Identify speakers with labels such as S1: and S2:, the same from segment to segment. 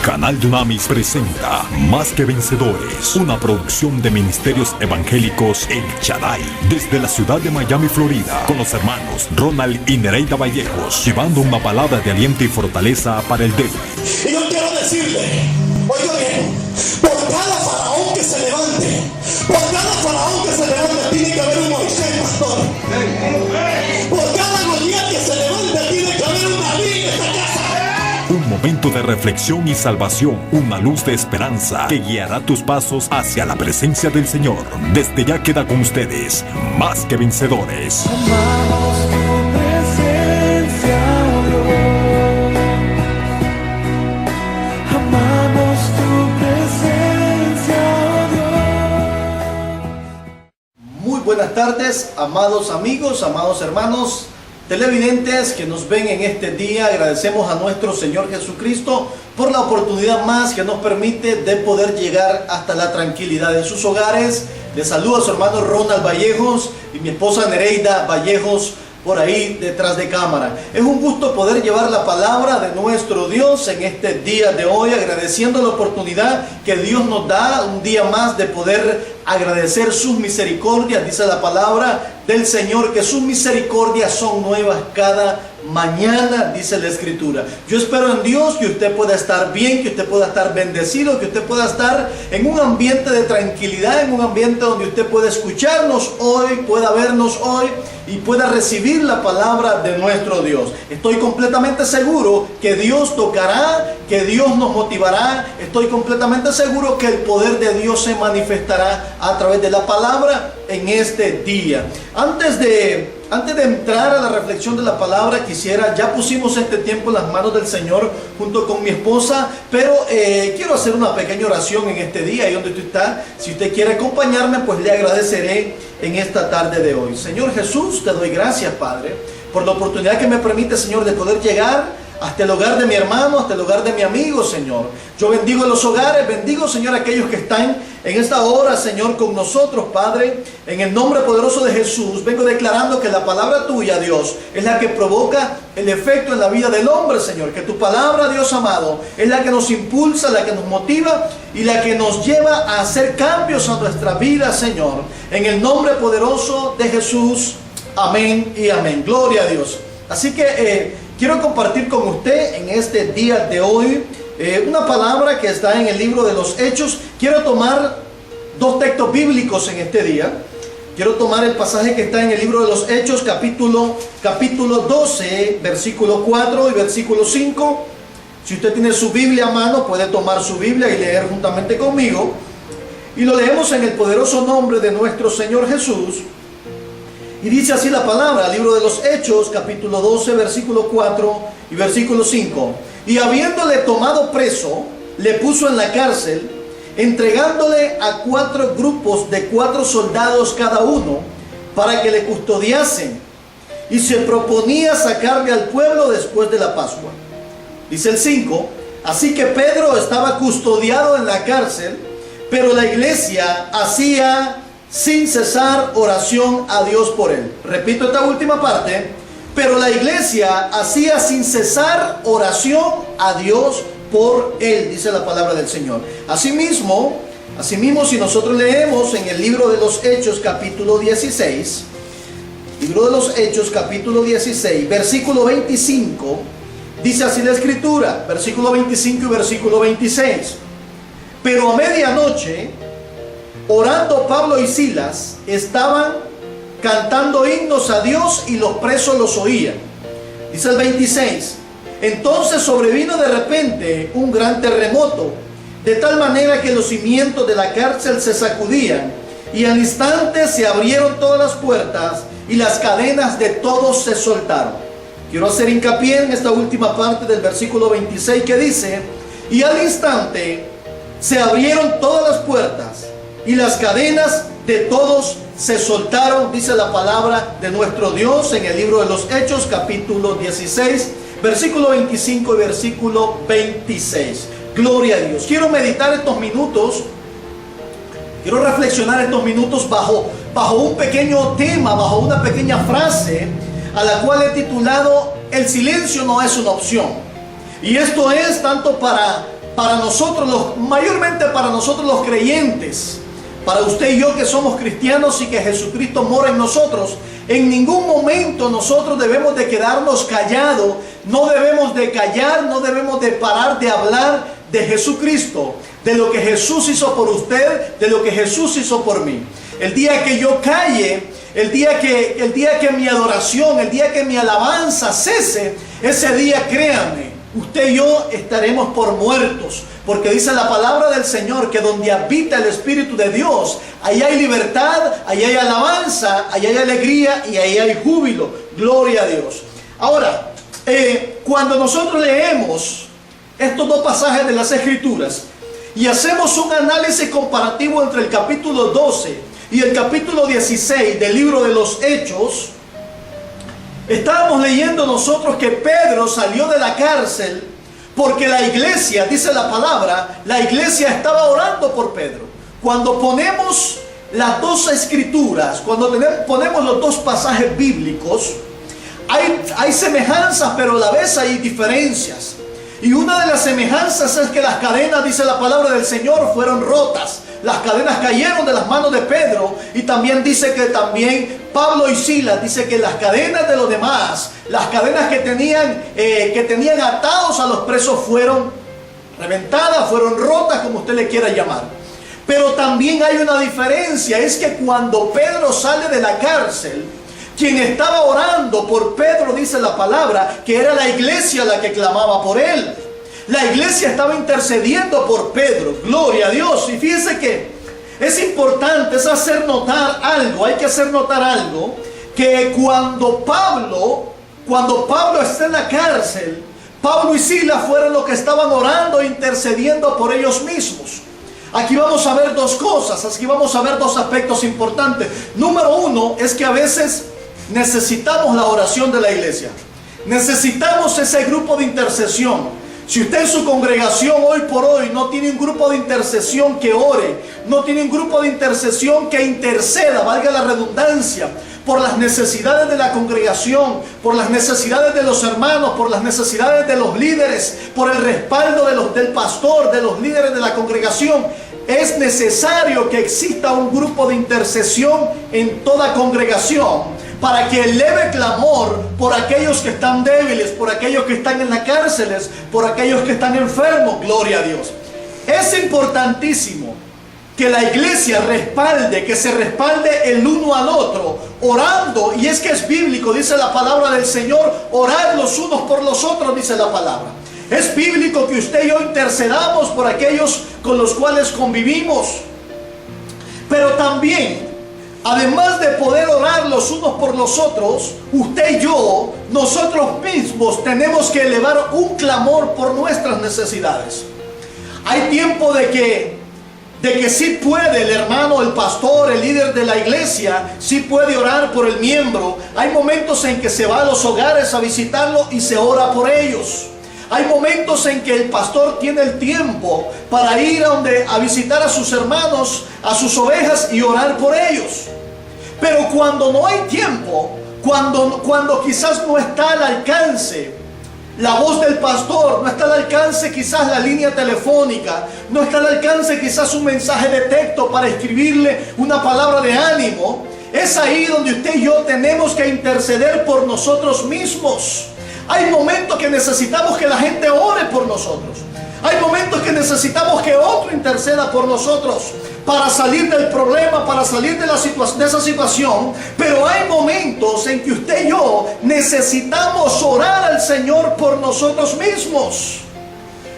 S1: Canal Dunamis presenta Más que Vencedores, una producción de Ministerios Evangélicos El Shaddai, desde la ciudad de Miami, Florida, con los hermanos Ronald y Nereida Vallejos, llevando una palabra de aliento y fortaleza para el débil.
S2: Y yo quiero decirle, oiga bien, por cada faraón que se levante, tiene que haber un Moisés, pastor. Por cada Goliat que se levante, tiene que haber un David en esta casa.
S1: Un momento de reflexión y salvación, una luz de esperanza que guiará tus pasos hacia la presencia del Señor. Desde ya queda con ustedes, Más que Vencedores.
S3: Amamos tu presencia, oh Dios. Amamos tu presencia, oh Dios.
S4: Muy buenas tardes, amados amigos, amados hermanos televidentes que nos ven en este día. Agradecemos a nuestro Señor Jesucristo por la oportunidad más que nos permite de poder llegar hasta la tranquilidad de sus hogares. Les saludo a su hermano Ronald Vallejos y mi esposa Nereida Vallejos por ahí detrás de cámara. Es un gusto poder llevar la palabra de nuestro Dios en este día de hoy, agradeciendo la oportunidad que Dios nos da un día más de poder agradecer sus misericordias. Dice la palabra del Señor que sus misericordias son nuevas cada mañana, dice la Escritura. Yo espero en Dios que usted pueda estar bien, que usted pueda estar bendecido, que usted pueda estar en un ambiente de tranquilidad, en un ambiente donde usted pueda escucharnos hoy, pueda vernos hoy y pueda recibir la palabra de nuestro Dios. Estoy completamente seguro que Dios tocará, que Dios nos motivará. Estoy completamente seguro que el poder de Dios se manifestará a través de la palabra en este día. Antes de entrar a la reflexión de la palabra, ya pusimos este tiempo en las manos del Señor junto con mi esposa, pero quiero hacer una pequeña oración en este día, ahí donde tú estás. Si usted quiere acompañarme, pues le agradeceré en esta tarde de hoy. Señor Jesús, te doy gracias, Padre, por la oportunidad que me permite, Señor, de poder llegar hasta el hogar de mi hermano, hasta el hogar de mi amigo, Señor. Yo bendigo los hogares, bendigo, Señor, aquellos que están en esta hora, Señor, con nosotros, Padre. En el nombre poderoso de Jesús, vengo declarando que la palabra tuya, Dios, es la que provoca el efecto en la vida del hombre, Señor. Que tu palabra, Dios amado, es la que nos impulsa, la que nos motiva y la que nos lleva a hacer cambios a nuestra vida, Señor. En el nombre poderoso de Jesús, amén y amén. Gloria a Dios. Así que quiero compartir con usted en este día de hoy una palabra que está en el libro de los Hechos. Quiero tomar dos textos bíblicos en este día. Quiero tomar el pasaje que está en el libro de los Hechos, capítulo 12, versículo 4 y versículo 5. Si usted tiene su Biblia a mano, puede tomar su Biblia y leer juntamente conmigo. Y lo leemos en el poderoso nombre de nuestro Señor Jesús. Y dice así la palabra, el libro de los Hechos, capítulo 12, versículo 4 y versículo 5. Y habiéndole tomado preso, le puso en la cárcel, entregándole a 4 grupos de 4 soldados cada uno, para que le custodiasen. Y se proponía sacarle al pueblo después de la Pascua. Dice el 5, así que Pedro estaba custodiado en la cárcel, pero la iglesia hacía sin cesar oración a Dios por él. Repito esta última parte. Pero la iglesia hacía sin cesar oración a Dios por él, dice la palabra del Señor. Asimismo, si nosotros leemos en el libro de los Hechos, capítulo 16, libro de los Hechos, capítulo 16, versículo 25, dice así la Escritura, versículo 25 y versículo 26. Pero a medianoche, orando Pablo y Silas, estaban cantando himnos a Dios y los presos los oían. Dice el 26. Entonces sobrevino de repente un gran terremoto, de tal manera que los cimientos de la cárcel se sacudían, y al instante se abrieron todas las puertas y las cadenas de todos se soltaron. Quiero hacer hincapié en esta última parte del versículo 26 que dice: y al instante se abrieron todas las puertas y las cadenas de todos se soltaron, dice la palabra de nuestro Dios en el libro de los Hechos, capítulo 16, versículo 25 y versículo 26. Gloria a Dios. Quiero meditar estos minutos, quiero reflexionar estos minutos bajo un pequeño tema, bajo una pequeña frase, a la cual he titulado: el silencio no es una opción. Y esto es tanto para para nosotros, mayormente para nosotros los creyentes, para usted y yo que somos cristianos y que Jesucristo mora en nosotros, en ningún momento nosotros debemos de quedarnos callados, no debemos de callar, no debemos de parar de hablar de Jesucristo, de lo que Jesús hizo por usted, de lo que Jesús hizo por mí. El día que yo calle, el día que mi adoración, el día que mi alabanza cese, ese día, créanme, usted y yo estaremos por muertos, porque dice la palabra del Señor que donde habita el Espíritu de Dios, ahí hay libertad, ahí hay alabanza, ahí hay alegría y ahí hay júbilo. Gloria a Dios. Ahora, cuando nosotros leemos estos dos pasajes de las Escrituras y hacemos un análisis comparativo entre el capítulo 12 y el capítulo 16 del libro de los Hechos, estábamos leyendo nosotros que Pedro salió de la cárcel porque la iglesia, dice la palabra, la iglesia estaba orando por Pedro. Cuando ponemos las dos escrituras, cuando ponemos los dos pasajes bíblicos, hay semejanzas, pero a la vez hay diferencias. Y una de las semejanzas es que las cadenas, dice la palabra del Señor, fueron rotas. Las cadenas cayeron de las manos de Pedro, y también dice que también Pablo y Silas, dice que las cadenas de los demás, las cadenas que tenían atados a los presos fueron reventadas, fueron rotas, como usted le quiera llamar. Pero también hay una diferencia, es que cuando Pedro sale de la cárcel, quien estaba orando por Pedro, dice la palabra, que era la iglesia la que clamaba por él. La iglesia estaba intercediendo por Pedro, gloria a Dios. Y fíjense que es importante, es hacer notar algo, hay que hacer notar algo, que cuando Pablo está en la cárcel, Pablo y Silas fueron los que estaban orando e intercediendo por ellos mismos. Aquí vamos a ver dos cosas, aquí vamos a ver dos aspectos importantes. Número uno es que a veces necesitamos la oración de la iglesia, necesitamos ese grupo de intercesión. Si usted en su congregación hoy por hoy no tiene un grupo de intercesión que ore, no tiene un grupo de intercesión que interceda, valga la redundancia, por las necesidades de la congregación, por las necesidades de los hermanos, por las necesidades de los líderes, por el respaldo del pastor, de los líderes de la congregación, es necesario que exista un grupo de intercesión en toda congregación, para que eleve clamor por aquellos que están débiles, por aquellos que están en las cárceles, por aquellos que están enfermos. Gloria a Dios. Es importantísimo que la iglesia respalde, que se respalde el uno al otro, orando. Y es que es bíblico, dice la palabra del Señor, orad los unos por los otros, dice la palabra. Es bíblico que usted y yo intercedamos por aquellos con los cuales convivimos. Pero también, además de poder orar los unos por los otros, usted y yo, nosotros mismos tenemos que elevar un clamor por nuestras necesidades. Hay tiempo de que sí puede el hermano, el pastor, el líder de la iglesia, sí puede orar por el miembro. Hay momentos en que se va a los hogares a visitarlo y se ora por ellos. Hay momentos en que el pastor tiene el tiempo para ir a visitar a sus hermanos, a sus ovejas y orar por ellos. Pero cuando no hay tiempo, cuando quizás no está al alcance la voz del pastor, no está al alcance quizás la línea telefónica, no está al alcance quizás un mensaje de texto para escribirle una palabra de ánimo, es ahí donde usted y yo tenemos que interceder por nosotros mismos. Hay momentos que necesitamos que la gente ore por nosotros. Hay momentos que necesitamos que otro interceda por nosotros para salir del problema, para salir de esa situación. Pero hay momentos en que usted y yo necesitamos orar al Señor por nosotros mismos.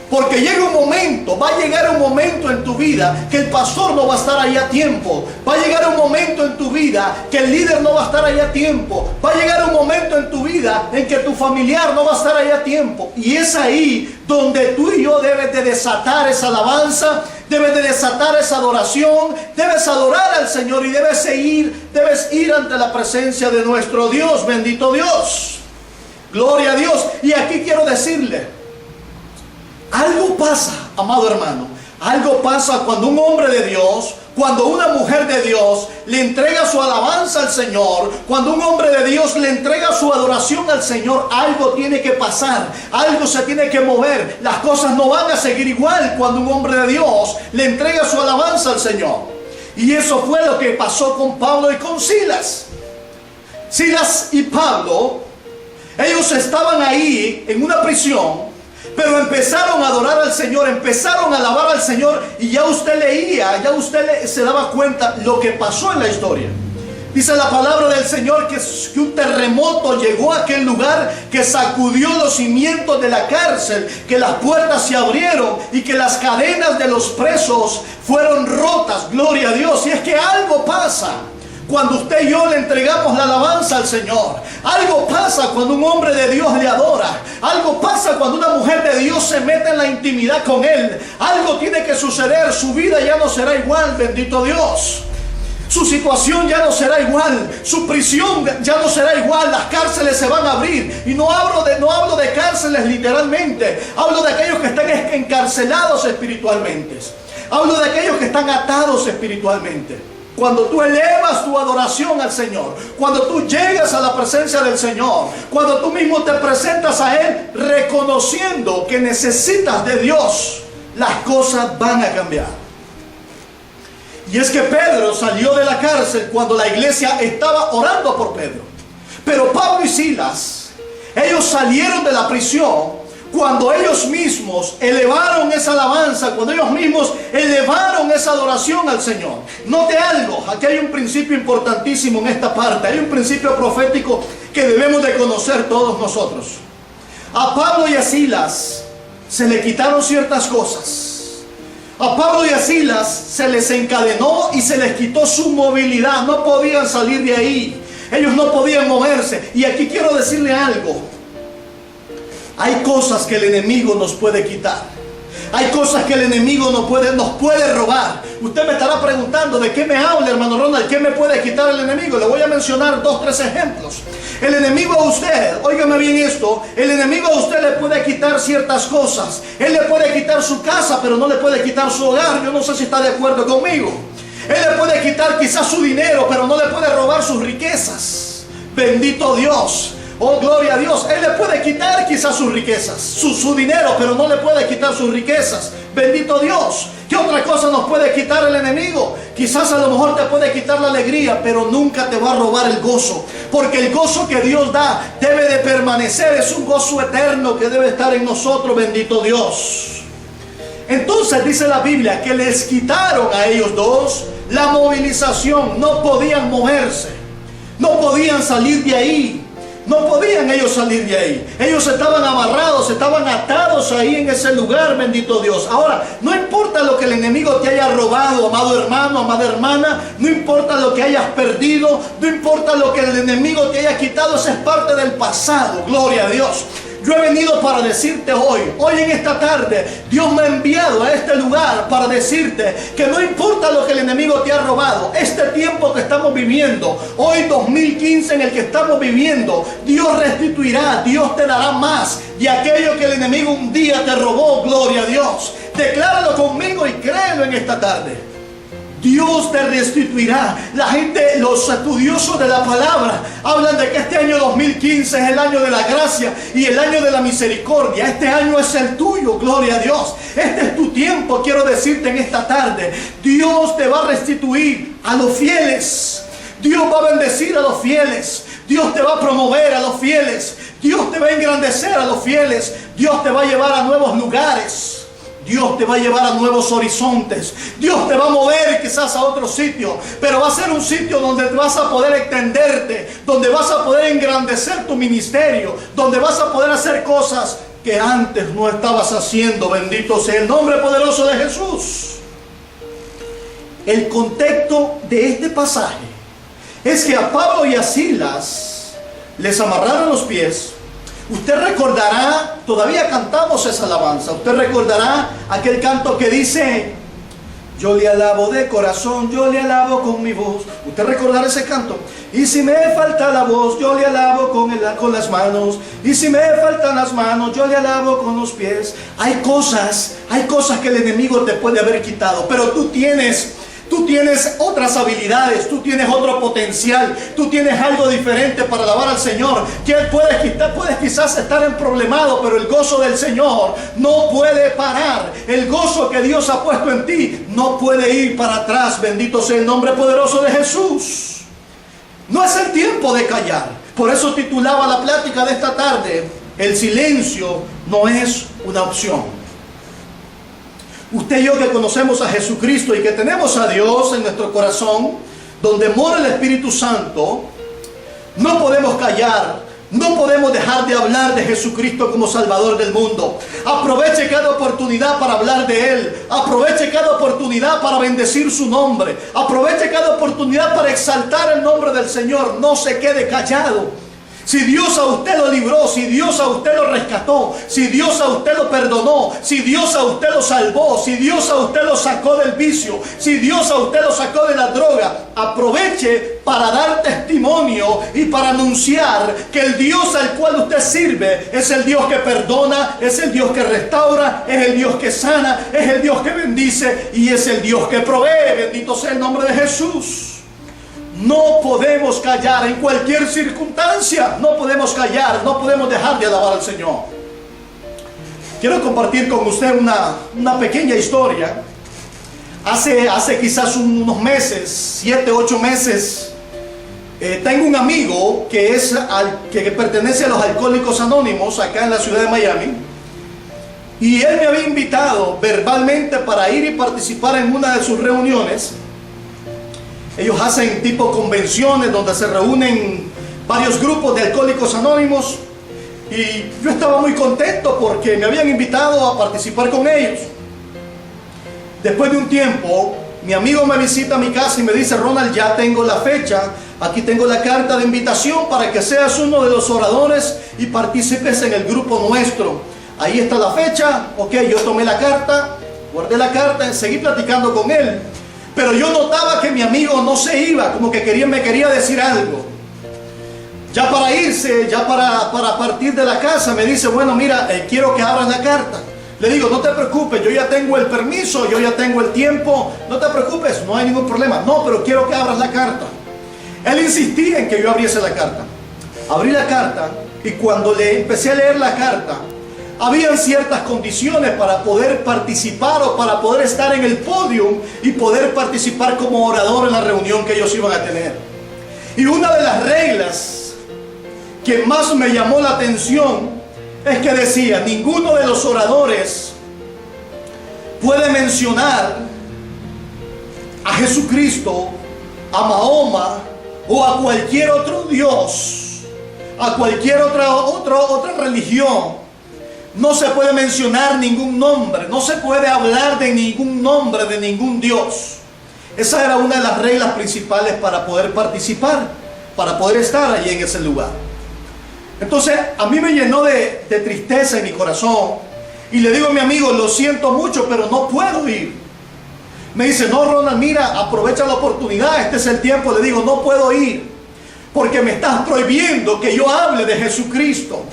S4: Porque llega un momento, va a llegar un momento en tu vida que el pastor no va a estar ahí a tiempo. Va a llegar un momento en tu vida que el líder no va a estar ahí a tiempo. Va a llegar un momento en tu vida en que tu familiar no va a estar ahí a tiempo. Y es ahí donde tú y yo debes de desatar esa alabanza, debes de desatar esa adoración, debes adorar al Señor y debes ir ante la presencia de nuestro Dios. Bendito Dios. Gloria a Dios. Y aquí quiero decirle, algo pasa, amado hermano, algo pasa cuando un hombre de Dios, Cuando una mujer de Dios le entrega su alabanza al Señor, cuando un hombre de Dios le entrega su adoración al Señor, algo tiene que pasar, algo se tiene que mover. Las cosas no van a seguir igual cuando un hombre de Dios le entrega su alabanza al Señor. Y eso fue lo que pasó con Pablo y con Silas. Silas y Pablo, ellos estaban ahí en una prisión, pero empezaron a adorar al Señor, empezaron a alabar al Señor, y ya usted leía, se daba cuenta lo que pasó en la historia. Dice la palabra del Señor que un terremoto llegó a aquel lugar, que sacudió los cimientos de la cárcel, que las puertas se abrieron y que las cadenas de los presos fueron rotas. Gloria a Dios. Y es que algo pasa cuando usted y yo le entregamos la alabanza al Señor. Algo pasa cuando un hombre de Dios le adora. Algo pasa cuando una mujer de Dios se mete en la intimidad con Él. Algo tiene que suceder. Su vida ya no será igual, bendito Dios. Su situación ya no será igual. Su prisión ya no será igual. Las cárceles se van a abrir. Y no hablo de cárceles literalmente. Hablo de aquellos que están encarcelados espiritualmente. Hablo de aquellos que están atados espiritualmente. Cuando tú elevas tu adoración al Señor, cuando tú llegas a la presencia del Señor, cuando tú mismo te presentas a Él reconociendo que necesitas de Dios, las cosas van a cambiar. Y es que Pedro salió de la cárcel cuando la iglesia estaba orando por Pedro. Pero Pablo y Silas, ellos salieron de la prisión cuando ellos mismos elevaron esa alabanza, cuando ellos mismos elevaron esa adoración al Señor. Note algo, aquí hay un principio importantísimo en esta parte, hay un principio profético que debemos de conocer todos nosotros. A Pablo y a Silas se le quitaron ciertas cosas. A Pablo y a Silas se les encadenó y se les quitó su movilidad, no podían salir de ahí, ellos no podían moverse. Y aquí quiero decirle algo. Hay cosas que el enemigo nos puede quitar. Hay cosas que el enemigo nos puede robar. Usted me estará preguntando, ¿de qué me habla, hermano Ronald? ¿Qué me puede quitar el enemigo? Le voy a mencionar 2, 3 ejemplos. El enemigo a usted, óigame bien esto, el enemigo a usted le puede quitar ciertas cosas. Él le puede quitar su casa, pero no le puede quitar su hogar. Yo no sé si está de acuerdo conmigo. Él le puede quitar quizás su dinero, pero no le puede robar sus riquezas. Bendito Dios. Oh, gloria a Dios. Él le puede quitar quizás sus riquezas, su dinero, pero no le puede quitar sus riquezas. Bendito Dios. ¿Qué otra cosa nos puede quitar el enemigo? Quizás a lo mejor te puede quitar la alegría, pero nunca te va a robar el gozo. Porque el gozo que Dios da debe de permanecer. Es un gozo eterno que debe estar en nosotros. Bendito Dios. Entonces dice la Biblia que les quitaron a ellos dos la movilización. No podían moverse. No podían salir de ahí. No podían ellos salir de ahí. Ellos estaban amarrados, estaban atados ahí en ese lugar, bendito Dios. Ahora, no importa lo que el enemigo te haya robado, amado hermano, amada hermana. No importa lo que hayas perdido. No importa lo que el enemigo te haya quitado. Eso es parte del pasado, gloria a Dios. Yo he venido para decirte hoy en esta tarde, Dios me ha enviado a este lugar para decirte que no importa lo que el enemigo te ha robado, este tiempo que estamos viviendo, hoy 2015 en el que estamos viviendo, Dios restituirá, Dios te dará más de aquello que el enemigo un día te robó, gloria a Dios. Decláralo conmigo y créelo en esta tarde. Dios te restituirá. La gente, los estudiosos de la palabra, hablan de que este año 2015 es el año de la gracia y el año de la misericordia. Este año es el tuyo, gloria a Dios. Este es tu tiempo, quiero decirte en esta tarde. Dios te va a restituir a los fieles. Dios va a bendecir a los fieles. Dios te va a promover a los fieles. Dios te va a engrandecer a los fieles. Dios te va a llevar a nuevos lugares. Dios te va a llevar a nuevos horizontes. Dios te va a mover quizás a otro sitio, pero va a ser un sitio donde vas a poder extenderte, donde vas a poder engrandecer tu ministerio, donde vas a poder hacer cosas que antes no estabas haciendo. Bendito sea el nombre poderoso de Jesús. El contexto de este pasaje es que a Pablo y a Silas les amarraron los pies. Usted recordará, todavía cantamos esa alabanza, usted recordará aquel canto que dice: yo le alabo de corazón, yo le alabo con mi voz. Usted recordará ese canto. Y si me falta la voz, yo le alabo con las manos. Y si me faltan las manos, yo le alabo con los pies. Hay cosas que el enemigo te puede haber quitado, pero tú tienes Tú tienes otras habilidades, tú tienes otro potencial, tú tienes algo diferente para alabar al Señor. Que puedes quizás estar en problemado, pero el gozo del Señor no puede parar. El gozo que Dios ha puesto en ti no puede ir para atrás. Bendito sea el nombre poderoso de Jesús. No es el tiempo de callar. Por eso titulaba la plática de esta tarde: el silencio no es una opción. Usted y yo que conocemos a Jesucristo y que tenemos a Dios en nuestro corazón, donde mora el Espíritu Santo, no podemos callar, no podemos dejar de hablar de Jesucristo como Salvador del mundo. Aproveche cada oportunidad para hablar de Él. Aproveche cada oportunidad para bendecir su nombre. Aproveche cada oportunidad para exaltar el nombre del Señor. No se quede callado. Si Dios a usted lo libró, si Dios a usted lo rescató, si Dios a usted lo perdonó, si Dios a usted lo salvó, si Dios a usted lo sacó del vicio, si Dios a usted lo sacó de la droga, aproveche para dar testimonio y para anunciar que el Dios al cual usted sirve es el Dios que perdona, es el Dios que restaura, es el Dios que sana, es el Dios que bendice y es el Dios que provee. Bendito sea el nombre de Jesús. No podemos callar en cualquier circunstancia. No podemos callar, no podemos dejar de alabar al Señor. Quiero compartir con usted una pequeña historia. Hace quizás unos meses, 7, 8 meses, tengo un amigo que pertenece a los Alcohólicos Anónimos acá en la ciudad de Miami. Y él me había invitado verbalmente para ir y participar en una de sus reuniones. Ellos hacen tipo convenciones donde se reúnen varios grupos de alcohólicos anónimos. Y yo estaba muy contento porque me habían invitado a participar con ellos. Después de un tiempo, mi amigo me visita a mi casa y me dice: Ronald, ya tengo la fecha. Aquí tengo la carta de invitación para que seas uno de los oradores y participes en el grupo nuestro. Ahí está la fecha. Ok, yo tomé la carta, guardé la carta y seguí platicando con él. Pero yo notaba que mi amigo no se iba, como que me quería decir algo. Ya para irse, ya para partir de la casa, me dice: bueno, mira, quiero que abras la carta. Le digo: no te preocupes, yo ya tengo el permiso, yo ya tengo el tiempo, no te preocupes, no hay ningún problema. No, pero quiero que abras la carta. Él insistía en que yo abriese la carta. Abrí la carta y cuando le empecé a leer la carta, habían ciertas condiciones para poder participar o para poder estar en el podio y poder participar como orador en la reunión que ellos iban a tener. Y una de las reglas que más me llamó la atención es que decía: ninguno de los oradores puede mencionar a Jesucristo, a Mahoma o a cualquier otro Dios, a cualquier otra religión. No se puede mencionar ningún nombre, no se puede hablar de ningún nombre, de ningún Dios. Esa era una de las reglas principales para poder participar, para poder estar allí en ese lugar. Entonces a mí me llenó de tristeza en mi corazón y le digo a mi amigo: lo siento mucho, pero no puedo ir. Me dice: no, Ronald, mira, aprovecha la oportunidad, este es el tiempo. Le digo: no puedo ir porque me estás prohibiendo que yo hable de Jesucristo.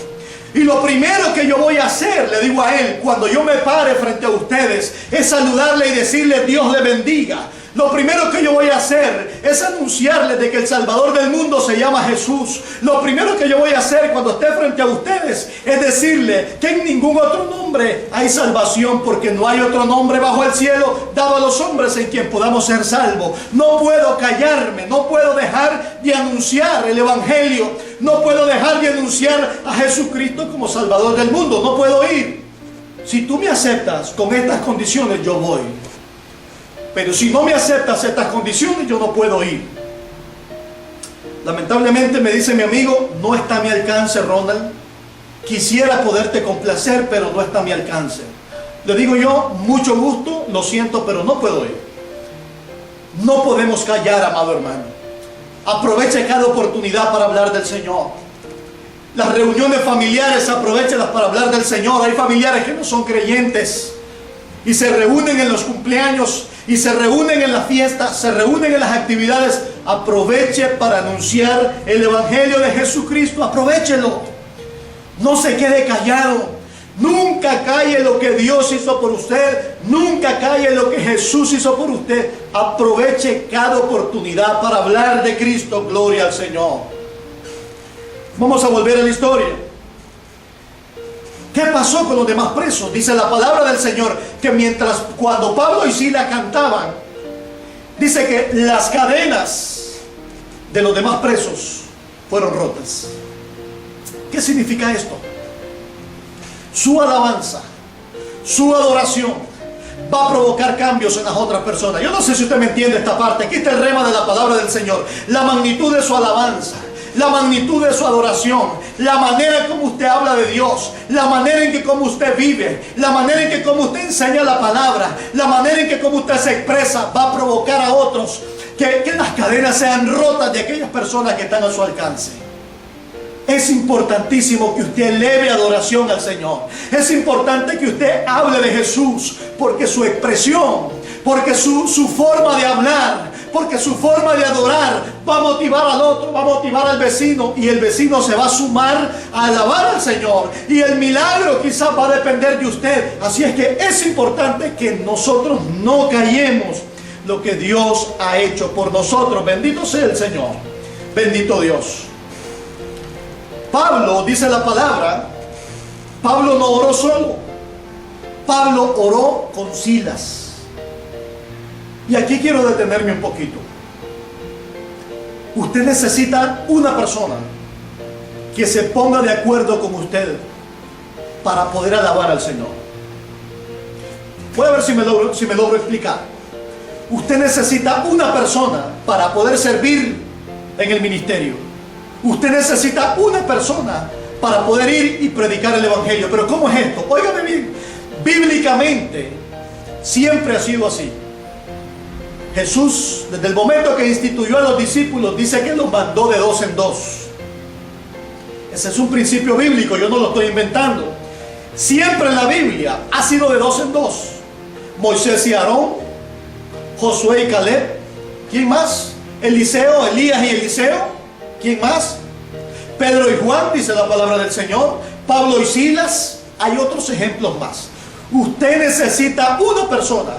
S4: Y lo primero que yo voy a hacer, le digo a él, cuando yo me pare frente a ustedes, es saludarle y decirle: Dios le bendiga. Lo primero que yo voy a hacer es anunciarles de que el Salvador del mundo se llama Jesús. Lo primero que yo voy a hacer cuando esté frente a ustedes es decirle que en ningún otro nombre hay salvación, porque no hay otro nombre bajo el cielo dado a los hombres en quien podamos ser salvos. No puedo callarme, no puedo dejar de anunciar el Evangelio, no puedo dejar de anunciar a Jesucristo como Salvador del mundo. No puedo ir. Si tú me aceptas con estas condiciones, yo voy. Pero si no me aceptas estas condiciones, yo no puedo ir. Lamentablemente, me dice mi amigo: no está a mi alcance, Ronald. Quisiera poderte complacer, pero no está a mi alcance. Le digo yo: mucho gusto, lo siento, pero no puedo ir. No podemos callar, amado hermano. Aproveche cada oportunidad para hablar del Señor. Las reuniones familiares, aprovéchelas para hablar del Señor. Hay familiares que no son creyentes y se reúnen en los cumpleaños, y se reúnen en las fiestas, se reúnen en las actividades. Aproveche para anunciar el Evangelio de Jesucristo. Aprovechelo. No se quede callado. Nunca calle lo que Dios hizo por usted. Nunca calle lo que Jesús hizo por usted. Aproveche cada oportunidad para hablar de Cristo. Gloria al Señor. Vamos a volver a la historia. ¿Qué pasó con los demás presos? Dice la palabra del Señor que cuando Pablo y Silas cantaban, dice que las cadenas de los demás presos fueron rotas. ¿Qué significa esto? Su alabanza, su adoración va a provocar cambios en las otras personas. Yo no sé si usted me entiende esta parte. Aquí está el rema de la palabra del Señor. La magnitud de su alabanza, la magnitud de su adoración, la manera como usted habla de Dios, la manera en que como usted vive, la manera en que como usted enseña la palabra, la manera en que como usted se expresa, va a provocar a otros que las cadenas sean rotas de aquellas personas que están a su alcance. Es importantísimo que usted eleve adoración al Señor. Es importante que usted hable de Jesús, porque su expresión, porque su forma de hablar, porque su forma de adorar va a motivar al otro, va a motivar al vecino, y el vecino se va a sumar a alabar al Señor, y el milagro quizás va a depender de usted. Así es que es importante que nosotros no callemos lo que Dios ha hecho por nosotros. Bendito sea el Señor, bendito Dios. Pablo, dice la palabra, Pablo no oró solo. Pablo oró con Silas. Y aquí quiero detenerme un poquito. Usted necesita una persona que se ponga de acuerdo con usted para poder alabar al Señor. Voy a ver si me logro explicar. Usted necesita una persona para poder servir en el ministerio. Usted necesita una persona para poder ir y predicar el Evangelio. Pero ¿cómo es esto? Óigame bien. Bíblicamente siempre ha sido así. Jesús, desde el momento que instituyó a los discípulos, dice que los mandó de 2 en 2. Ese es un principio bíblico, yo no lo estoy inventando. Siempre en la Biblia ha sido de 2 en 2. Moisés y Aarón, Josué y Caleb. ¿Quién más? Eliseo, Elías y Eliseo. ¿Quién más? Pedro y Juan, dice la palabra del Señor. Pablo y Silas. Hay otros ejemplos más. Usted necesita una persona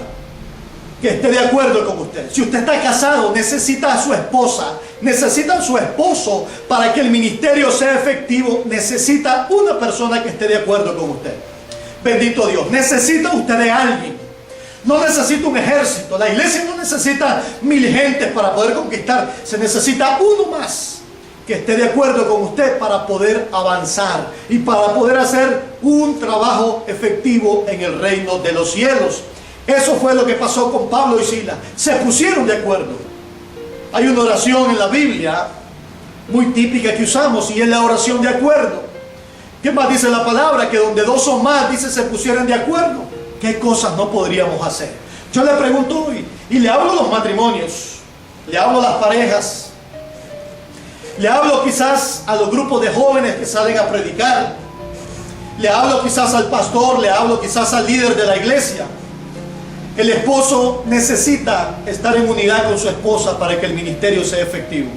S4: que esté de acuerdo con usted. Si usted está casado, necesita a su esposa, necesita a su esposo para que el ministerio sea efectivo. Necesita una persona que esté de acuerdo con usted. Bendito Dios. Necesita usted de alguien. No necesita un ejército. La iglesia no necesita 1000 gentes para poder conquistar. Se necesita uno más que esté de acuerdo con usted para poder avanzar y para poder hacer un trabajo efectivo en el reino de los cielos. Eso fue lo que pasó con Pablo y Silas. Se pusieron de acuerdo. Hay una oración en la Biblia muy típica que usamos, y es la oración de acuerdo. ¿Qué más dice la palabra? Que donde 2 o más, dice, se pusieran de acuerdo. ¿Qué cosas no podríamos hacer? Yo le pregunto hoy, y le hablo a los matrimonios, le hablo a las parejas, le hablo quizás a los grupos de jóvenes que salen a predicar, le hablo quizás al pastor, le hablo quizás al líder de la iglesia. El esposo necesita estar en unidad con su esposa para que el ministerio sea efectivo.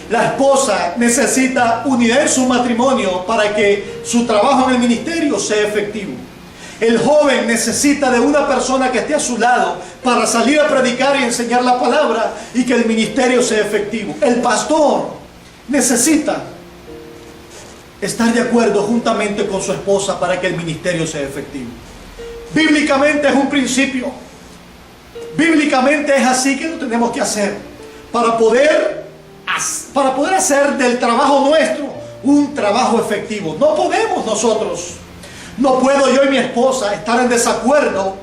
S4: La esposa necesita unidad en su matrimonio para que su trabajo en el ministerio sea efectivo. El joven necesita de una persona que esté a su lado para salir a predicar y enseñar la palabra y que el ministerio sea efectivo. El pastor necesita estar de acuerdo juntamente con su esposa para que el ministerio sea efectivo. Bíblicamente es un principio. Bíblicamente es así que lo tenemos que hacer para poder hacer del trabajo nuestro un trabajo efectivo. No podemos nosotros, no puedo yo y mi esposa estar en desacuerdo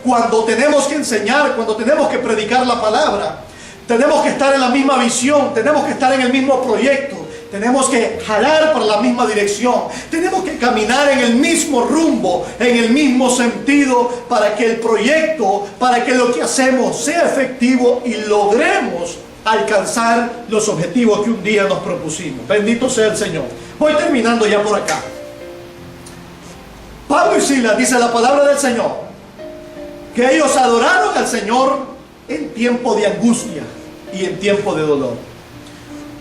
S4: cuando tenemos que enseñar, cuando tenemos que predicar la palabra. Tenemos que estar en la misma visión, tenemos que estar en el mismo proyecto, tenemos que jalar por la misma dirección, tenemos que caminar en el mismo rumbo, en el mismo sentido, para que el proyecto, para que lo que hacemos sea efectivo y logremos alcanzar los objetivos que un día nos propusimos. Bendito sea el Señor. Voy terminando ya por acá. Pablo y Silas, dice la palabra del Señor, que ellos adoraron al Señor en tiempo de angustia y en tiempo de dolor.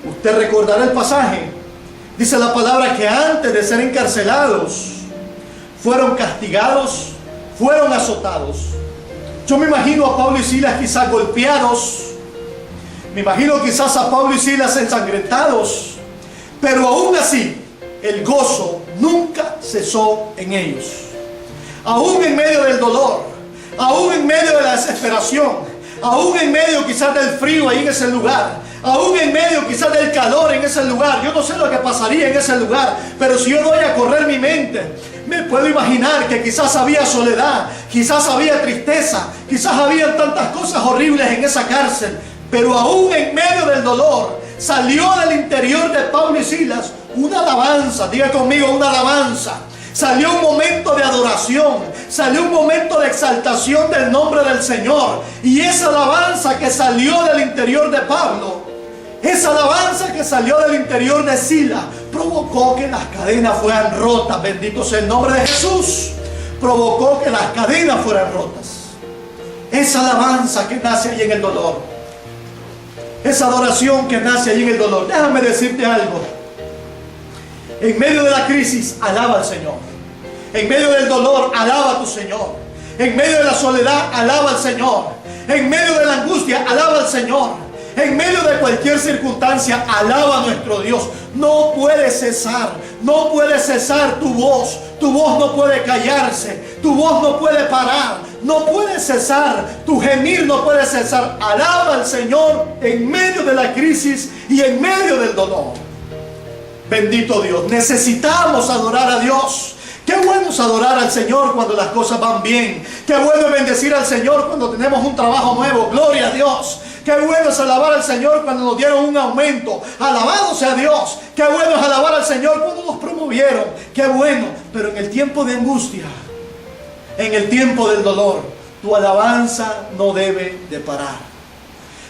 S4: Usted recordará el pasaje. Dice la palabra que antes de ser encarcelados fueron castigados, fueron azotados. Yo me imagino a Pablo y Silas quizás golpeados, me imagino quizás a Pablo y Silas ensangrentados, pero aún así el gozo nunca cesó en ellos. Aún en medio del dolor, aún en medio de la desesperación, aún en medio quizás del frío ahí en ese lugar, aún en medio quizás del calor en ese lugar, yo no sé lo que pasaría en ese lugar, pero si yo doy a correr mi mente, me puedo imaginar que quizás había soledad, quizás había tristeza, quizás había tantas cosas horribles en esa cárcel, pero aún en medio del dolor salió del interior de Pablo y Silas una alabanza. Diga conmigo, una alabanza. Salió un momento de adoración, salió un momento de exaltación del nombre del Señor. Y esa alabanza que salió del interior de Pablo, esa alabanza que salió del interior de Silas, provocó que las cadenas fueran rotas. Bendito sea el nombre de Jesús. Provocó que las cadenas fueran rotas. Esa alabanza que nace ahí en el dolor, esa adoración que nace ahí en el dolor. Déjame decirte algo. En medio de la crisis, alaba al Señor. En medio del dolor, alaba a tu Señor. En medio de la soledad, alaba al Señor. En medio de la angustia, alaba al Señor. En medio de cualquier circunstancia, alaba a nuestro Dios. No puede cesar, no puede cesar tu voz. Tu voz no puede callarse, tu voz no puede parar, no puede cesar, tu gemir no puede cesar. Alaba al Señor en medio de la crisis y en medio del dolor. Bendito Dios, necesitamos adorar a Dios. Qué bueno es adorar al Señor cuando las cosas van bien. Qué bueno es bendecir al Señor cuando tenemos un trabajo nuevo. Gloria a Dios. Qué bueno es alabar al Señor cuando nos dieron un aumento. Alabado sea Dios. Qué bueno es alabar al Señor cuando nos promovieron. Qué bueno. Pero en el tiempo de angustia, en el tiempo del dolor, tu alabanza no debe de parar.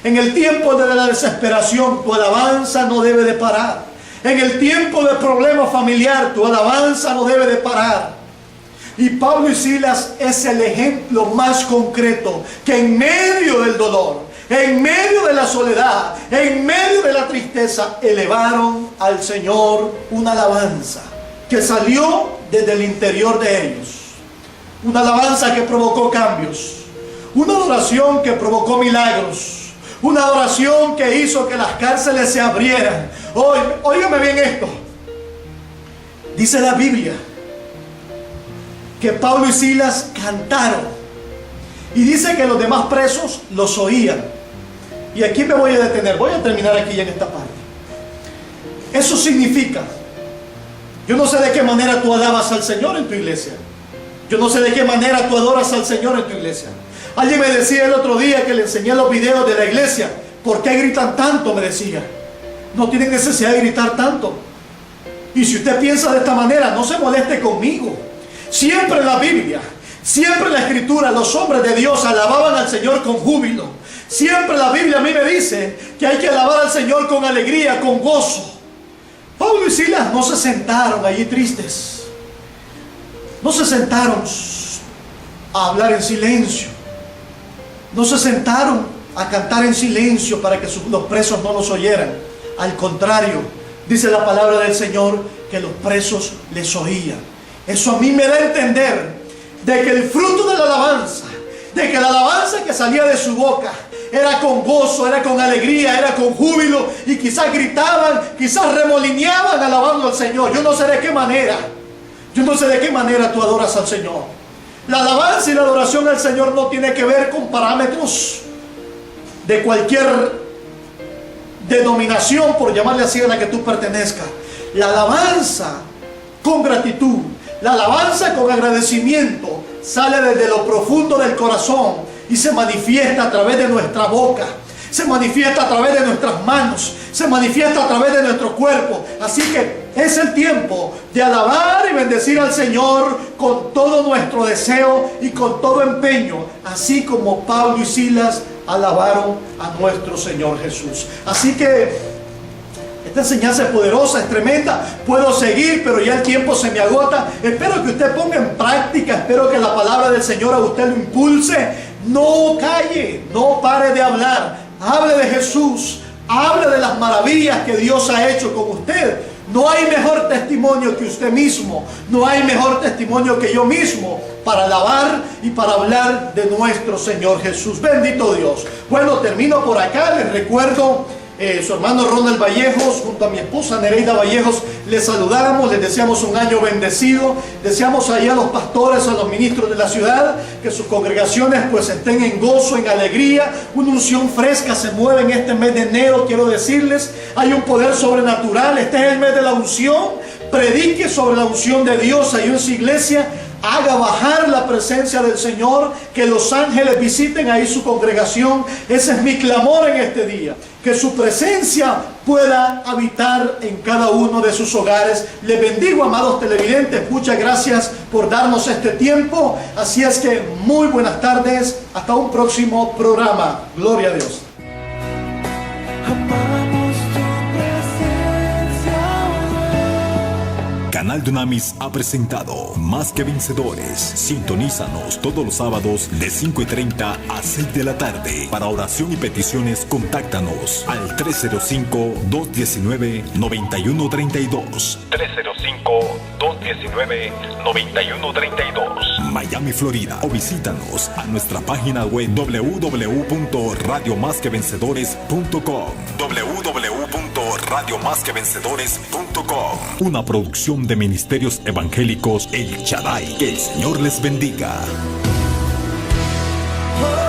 S4: En el tiempo de la desesperación, tu alabanza no debe de parar. En el tiempo de problema familiar, tu alabanza no debe de parar. Y Pablo y Silas es el ejemplo más concreto que en medio del dolor, en medio de la soledad, en medio de la tristeza, elevaron al Señor una alabanza que salió desde el interior de ellos. Una alabanza que provocó cambios. Una adoración que milagros. Una adoración que hizo que las cárceles se abrieran. Óigame bien esto. Dice la Biblia que Pablo y Silas cantaron. Y dice que los demás presos los oían. Y aquí me voy a detener. Voy a terminar aquí ya en esta parte. Eso significa, yo no sé de qué manera tú alabas al Señor en tu iglesia. Yo no sé de qué manera tú adoras al Señor en tu iglesia. Alguien me decía el otro día que le enseñé los videos de la iglesia. ¿Por qué gritan tanto? Me decía. No tienen necesidad de gritar tanto. Y si usted piensa de esta manera, no se moleste conmigo. Siempre en la Biblia, siempre en la Escritura, los hombres de Dios alababan al Señor con júbilo. Siempre la Biblia a mí me dice que hay que alabar al Señor con alegría, con gozo. Pablo y Silas no se sentaron allí tristes. No se sentaron a hablar en silencio. No se sentaron a cantar en silencio para que los presos no los oyeran. Al contrario, dice la palabra del Señor que los presos les oían. Eso a mí me da a entender de que el fruto de la alabanza, de que la alabanza que salía de su boca era con gozo, era con alegría, era con júbilo, y quizás gritaban, quizás remolineaban alabando al Señor. Yo no sé de qué manera, tú adoras al Señor. La alabanza y la adoración al Señor no tiene que ver con parámetros de cualquier denominación, por llamarle así, a la que tú pertenezcas. La alabanza con gratitud, la alabanza con agradecimiento, sale desde lo profundo del corazón y se manifiesta a través de nuestra boca, se manifiesta a través de nuestras manos, se manifiesta a través de nuestro cuerpo. Así que es el tiempo de alabar y bendecir al Señor con todo nuestro deseo y con todo empeño, así como Pablo y Silas alabaron a nuestro Señor Jesús. Así que esta enseñanza es poderosa, es tremenda. Puedo seguir, pero ya el tiempo se me agota. Espero que usted ponga en práctica, espero que la palabra del Señor a usted lo impulse. No calle, no pare de hablar. Hable de Jesús, hable de las maravillas que Dios ha hecho con usted. No hay mejor testimonio que usted mismo. No hay mejor testimonio que yo mismo para alabar y para hablar de nuestro Señor Jesús. Bendito Dios. Bueno, termino por acá. Les recuerdo, su hermano Ronald Vallejos junto a mi esposa Nereida Vallejos, les saludamos, les deseamos un año bendecido. Deseamos ahí a los pastores, a los ministros de la ciudad, que sus congregaciones pues estén en gozo, en alegría. Una unción fresca se mueve en este mes de enero, quiero decirles. Hay un poder sobrenatural, este es el mes de la unción. Predique sobre la unción de Dios ahí en su iglesia. Haga bajar la presencia del Señor, que los ángeles visiten ahí su congregación. Ese es mi clamor en este día, que su presencia pueda habitar en cada uno de sus hogares. Les bendigo, amados televidentes, muchas gracias por darnos este tiempo. Así es que muy buenas tardes, hasta un próximo programa. Gloria a Dios.
S3: Amamos tu presencia,
S1: Canal Dunamis ha presentado Más que Vencedores. Sintonízanos todos los sábados de 5:30 a 6 de la tarde. Para oración y peticiones, contáctanos al 305-219-9132. 305-219-9132. Miami, Florida. O visítanos a nuestra página web www.radiomasquevencedores.com. www.radiomasquevencedores.com. Una producción de Ministerios Evangélicos El Shaddai. Que el Señor les bendiga.
S3: oh.